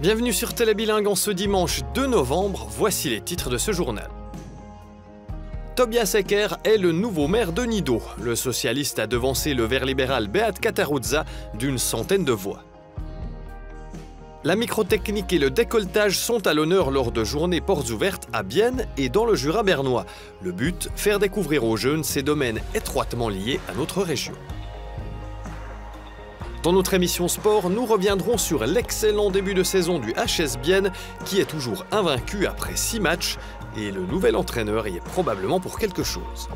Bienvenue sur Télébilingue en ce dimanche 2 novembre, voici les titres de ce journal. Tobias Ecker est le nouveau maire de Nido. Le socialiste a devancé le vert libéral Beat Cataruzza d'une centaine de voix. La microtechnique et le décolletage sont à l'honneur lors de journées portes ouvertes à Bienne et dans le Jura bernois. Le but, faire découvrir aux jeunes ces domaines étroitement liés à notre région. Dans notre émission sport, nous reviendrons sur l'excellent début de saison du HS Bienne qui est toujours invaincu après 6 matchs et le nouvel entraîneur y est probablement pour quelque chose.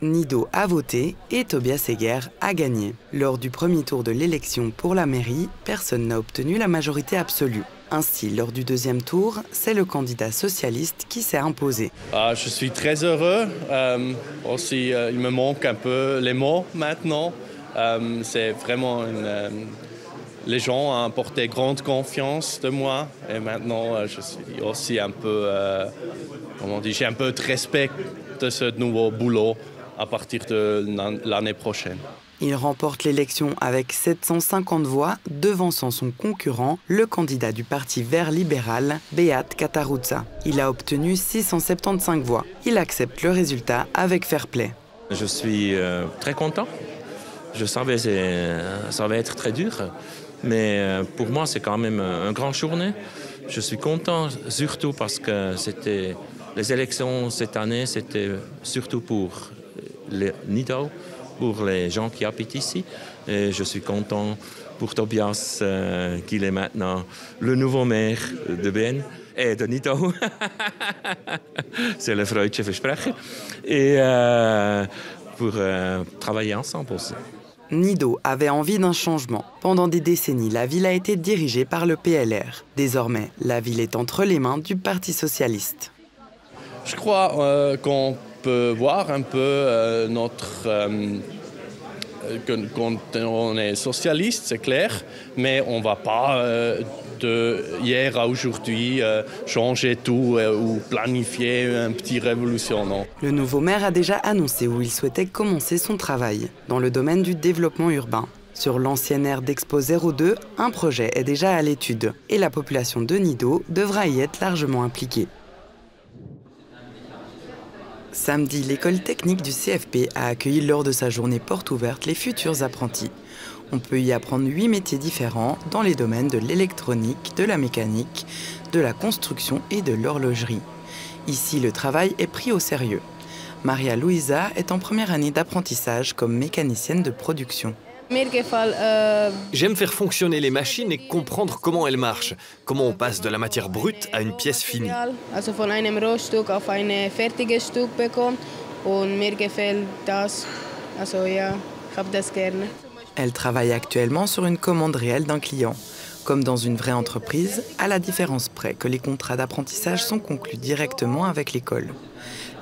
Nido a voté et Tobias Ecker a gagné. Lors du premier tour de l'élection pour la mairie, personne n'a obtenu la majorité absolue. Ainsi, lors du deuxième tour, c'est le candidat socialiste qui s'est imposé. Je suis très heureux. Aussi, il me manque un peu les mots maintenant. C'est vraiment les gens ont apporté grande confiance de moi. Et maintenant, je suis aussi un peu, j'ai un peu de respect de ce nouveau boulot à partir de l'année prochaine. Il remporte l'élection avec 750 voix, devançant son concurrent, le candidat du parti vert libéral, Beat Cataruzza. Il a obtenu 675 voix. Il accepte le résultat avec fair play. Je suis très content. Je savais que ça va être très dur, mais pour moi, c'est quand même une grande journée. Je suis content, surtout parce que les élections cette année, c'était surtout pour les Nido, pour les gens qui habitent ici. Et je suis content pour Tobias, qu'il est maintenant le nouveau maire de Bienne et de Nido. C'est le Freudsche Versprecher. Et pour travailler ensemble aussi. Nido avait envie d'un changement. Pendant des décennies, la ville a été dirigée par le PLR. Désormais, la ville est entre les mains du Parti socialiste. Je crois qu'on peut voir un peu quand on est socialiste, c'est clair, mais on ne va pas de hier à aujourd'hui changer tout ou planifier une petite révolution, non. Le nouveau maire a déjà annoncé où il souhaitait commencer son travail, dans le domaine du développement urbain. Sur l'ancienne aire d'Expo 02, un projet est déjà à l'étude et la population de Nido devra y être largement impliquée. Samedi, l'école technique du CFP a accueilli lors de sa journée porte ouverte les futurs apprentis. On peut y apprendre 8 métiers différents dans les domaines de l'électronique, de la mécanique, de la construction et de l'horlogerie. Ici, le travail est pris au sérieux. Maria Luisa est en première année d'apprentissage comme mécanicienne de production. J'aime faire fonctionner les machines et comprendre comment elles marchent, comment on passe de la matière brute à une pièce finie. Elle travaille actuellement sur une commande réelle d'un client. Comme dans une vraie entreprise, à la différence près que les contrats d'apprentissage sont conclus directement avec l'école.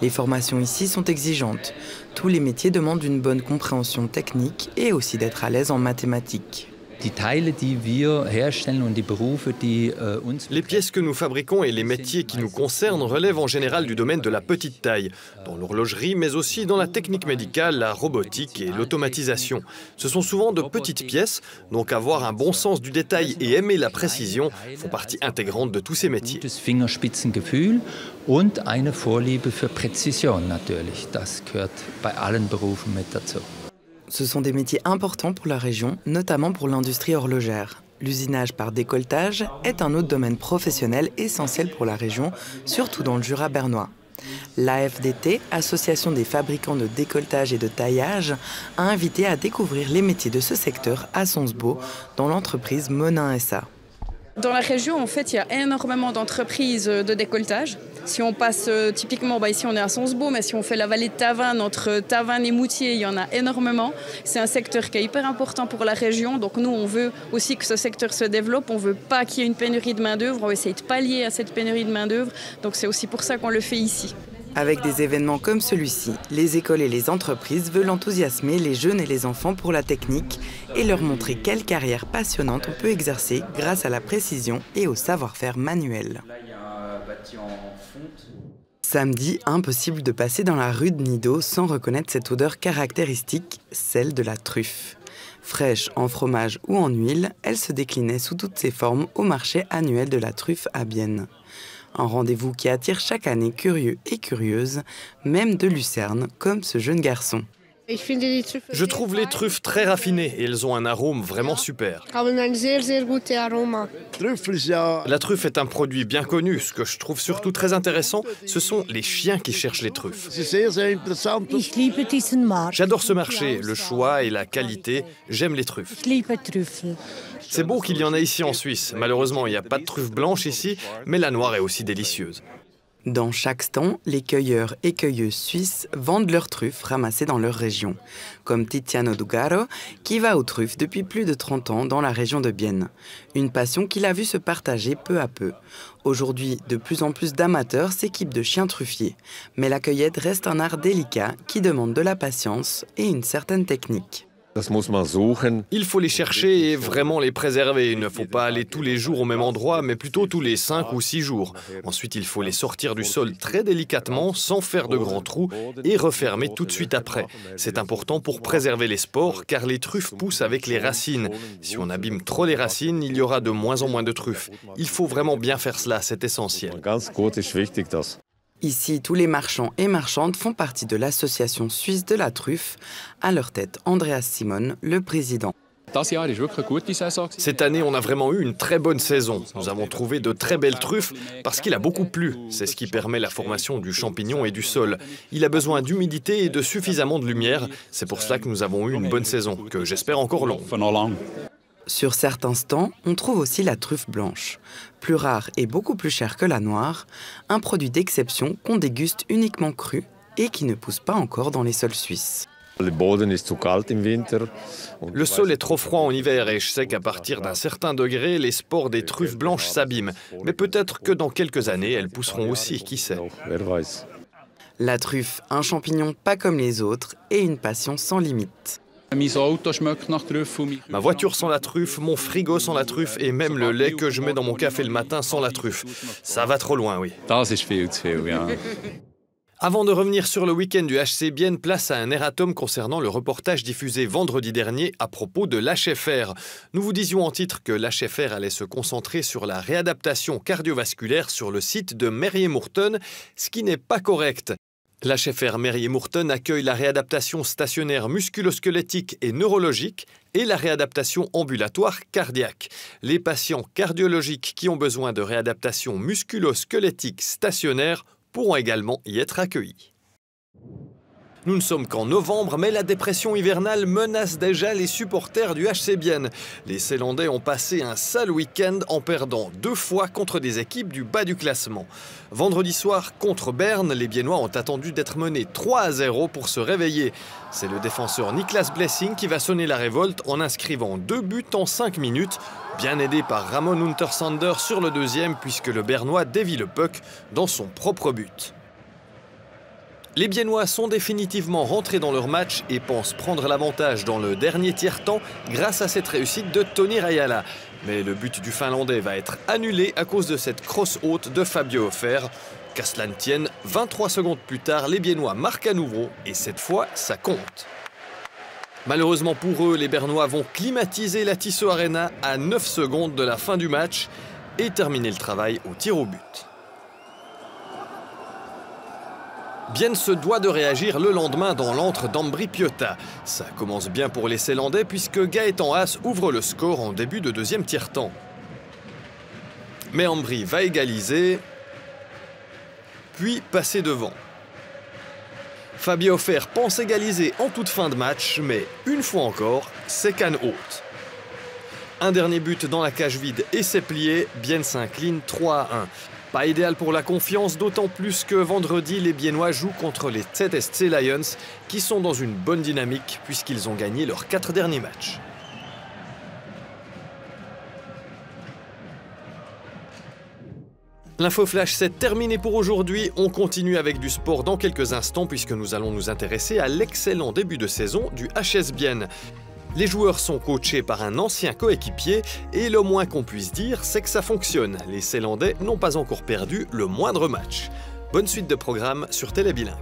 Les formations ici sont exigeantes. Tous les métiers demandent une bonne compréhension technique et aussi d'être à l'aise en mathématiques. Les pièces que nous fabriquons et les métiers qui nous concernent relèvent en général du domaine de la petite taille, dans l'horlogerie, mais aussi dans la technique médicale, la robotique et l'automatisation. Ce sont souvent de petites pièces, donc avoir un bon sens du détail et aimer la précision font partie intégrante de tous ces métiers. Und eine Vorliebe für Präzision natürlich. Das gehört bei allen Berufen mit dazu. Ce sont des métiers importants pour la région, notamment pour l'industrie horlogère. L'usinage par décolletage est un autre domaine professionnel essentiel pour la région, surtout dans le Jura bernois. L'AFDT, Association des fabricants de décolletage et de taillage, a invité à découvrir les métiers de ce secteur à Sonsbo, dans l'entreprise Monin SA. Dans la région, en fait, il y a énormément d'entreprises de décolletage. Si on passe typiquement, ici on est à Sonsbo, mais si on fait la vallée de Tavannes, entre Tavannes et Moutier, il y en a énormément. C'est un secteur qui est hyper important pour la région. Donc nous, on veut aussi que ce secteur se développe. On ne veut pas qu'il y ait une pénurie de main-d'œuvre. On va essayer de pallier à cette pénurie de main-d'œuvre. Donc c'est aussi pour ça qu'on le fait ici. Avec des événements comme celui-ci, les écoles et les entreprises veulent enthousiasmer les jeunes et les enfants pour la technique et leur montrer quelle carrière passionnante on peut exercer grâce à la précision et au savoir-faire manuel. Samedi, impossible de passer dans la rue de Nido sans reconnaître cette odeur caractéristique, celle de la truffe. Fraîche en fromage ou en huile, elle se déclinait sous toutes ses formes au marché annuel de la truffe à Bienne. Un rendez-vous qui attire chaque année curieux et curieuses, même de Lucerne, comme ce jeune garçon. Je trouve les truffes très raffinées et elles ont un arôme vraiment super. La truffe est un produit bien connu. Ce que je trouve surtout très intéressant, ce sont les chiens qui cherchent les truffes. J'adore ce marché, le choix et la qualité. J'aime les truffes. C'est beau qu'il y en ait ici en Suisse. Malheureusement, il n'y a pas de truffe blanche ici, mais la noire est aussi délicieuse. Dans chaque stand, les cueilleurs et cueilleuses suisses vendent leurs truffes ramassées dans leur région, comme Tiziano Dugaro, qui va aux truffes depuis plus de 30 ans dans la région de Bienne. Une passion qu'il a vu se partager peu à peu. Aujourd'hui, de plus en plus d'amateurs s'équipent de chiens truffiers, mais la cueillette reste un art délicat qui demande de la patience et une certaine technique. Il faut les chercher et vraiment les préserver. Il ne faut pas aller tous les jours au même endroit, mais plutôt tous les 5 ou 6 jours. Ensuite, il faut les sortir du sol très délicatement, sans faire de grands trous, et refermer tout de suite après. C'est important pour préserver les spores, car les truffes poussent avec les racines. Si on abîme trop les racines, il y aura de moins en moins de truffes. Il faut vraiment bien faire cela, c'est essentiel. Ici, tous les marchands et marchandes font partie de l'association suisse de la truffe. À leur tête, Andreas Simon, le président. Cette année, on a vraiment eu une très bonne saison. Nous avons trouvé de très belles truffes parce qu'il a beaucoup plu. C'est ce qui permet la formation du champignon et du sol. Il a besoin d'humidité et de suffisamment de lumière. C'est pour cela que nous avons eu une bonne saison, que j'espère encore longue. Sur certains stands, on trouve aussi la truffe blanche. Plus rare et beaucoup plus chère que la noire, un produit d'exception qu'on déguste uniquement cru et qui ne pousse pas encore dans les sols suisses. Le sol est trop froid en hiver et je sais qu'à partir d'un certain degré, les spores des truffes blanches s'abîment. Mais peut-être que dans quelques années, elles pousseront aussi, qui sait. La truffe, un champignon pas comme les autres et une passion sans limite. Ma voiture sent la truffe, mon frigo sent la truffe et même le lait que je mets dans mon café le matin sent la truffe. Ça va trop loin, oui. Avant de revenir sur le week-end du HC Bienne, place à un erratum concernant le reportage diffusé vendredi dernier à propos de l'HFR. Nous vous disions en titre que l'HFR allait se concentrer sur la réadaptation cardiovasculaire sur le site de Merriemurten, ce qui n'est pas correct. L'HFR Merriemurten accueille la réadaptation stationnaire musculo-squelettique et neurologique et la réadaptation ambulatoire cardiaque. Les patients cardiologiques qui ont besoin de réadaptation musculo-squelettique stationnaire pourront également y être accueillis. Nous ne sommes qu'en novembre, mais la dépression hivernale menace déjà les supporters du HC Bienne. Les Zélandais ont passé un sale week-end en perdant 2 fois contre des équipes du bas du classement. Vendredi soir, contre Berne, les Biennois ont attendu d'être menés 3-0 pour se réveiller. C'est le défenseur Niklas Blessing qui va sonner la révolte en inscrivant 2 buts en 5 minutes, bien aidé par Ramon Untersander sur le deuxième puisque le Bernois dévie le puck dans son propre but. Les Biennois sont définitivement rentrés dans leur match et pensent prendre l'avantage dans le dernier tiers-temps grâce à cette réussite de Toni Rajala. Mais le but du Finlandais va être annulé à cause de cette crosse haute de Fabio Hofer. Qu'à cela ne tienne, 23 secondes plus tard, les Biennois marquent à nouveau et cette fois, ça compte. Malheureusement pour eux, les Bernois vont climatiser la Tissot Arena à 9 secondes de la fin du match et terminer le travail au tir au but. Bienne se doit de réagir le lendemain dans l'antre d'Ambri Piotta. Ça commence bien pour les Zélandais puisque Gaëtan Haas ouvre le score en début de deuxième tiers-temps. Mais Ambri va égaliser, puis passer devant. Fabio Hofer pense égaliser en toute fin de match, mais une fois encore, c'est canne haute. Un dernier but dans la cage vide et c'est plié, Bienne s'incline 3-1. Pas idéal pour la confiance, d'autant plus que vendredi, les Biennois jouent contre les ZSC Lions, qui sont dans une bonne dynamique puisqu'ils ont gagné leurs 4 derniers matchs. L'info flash, c'est terminé pour aujourd'hui. On continue avec du sport dans quelques instants puisque nous allons nous intéresser à l'excellent début de saison du HS Bienne. Les joueurs sont coachés par un ancien coéquipier et le moins qu'on puisse dire, c'est que ça fonctionne. Les Zélandais n'ont pas encore perdu le moindre match. Bonne suite de programme sur Télé Bilingue.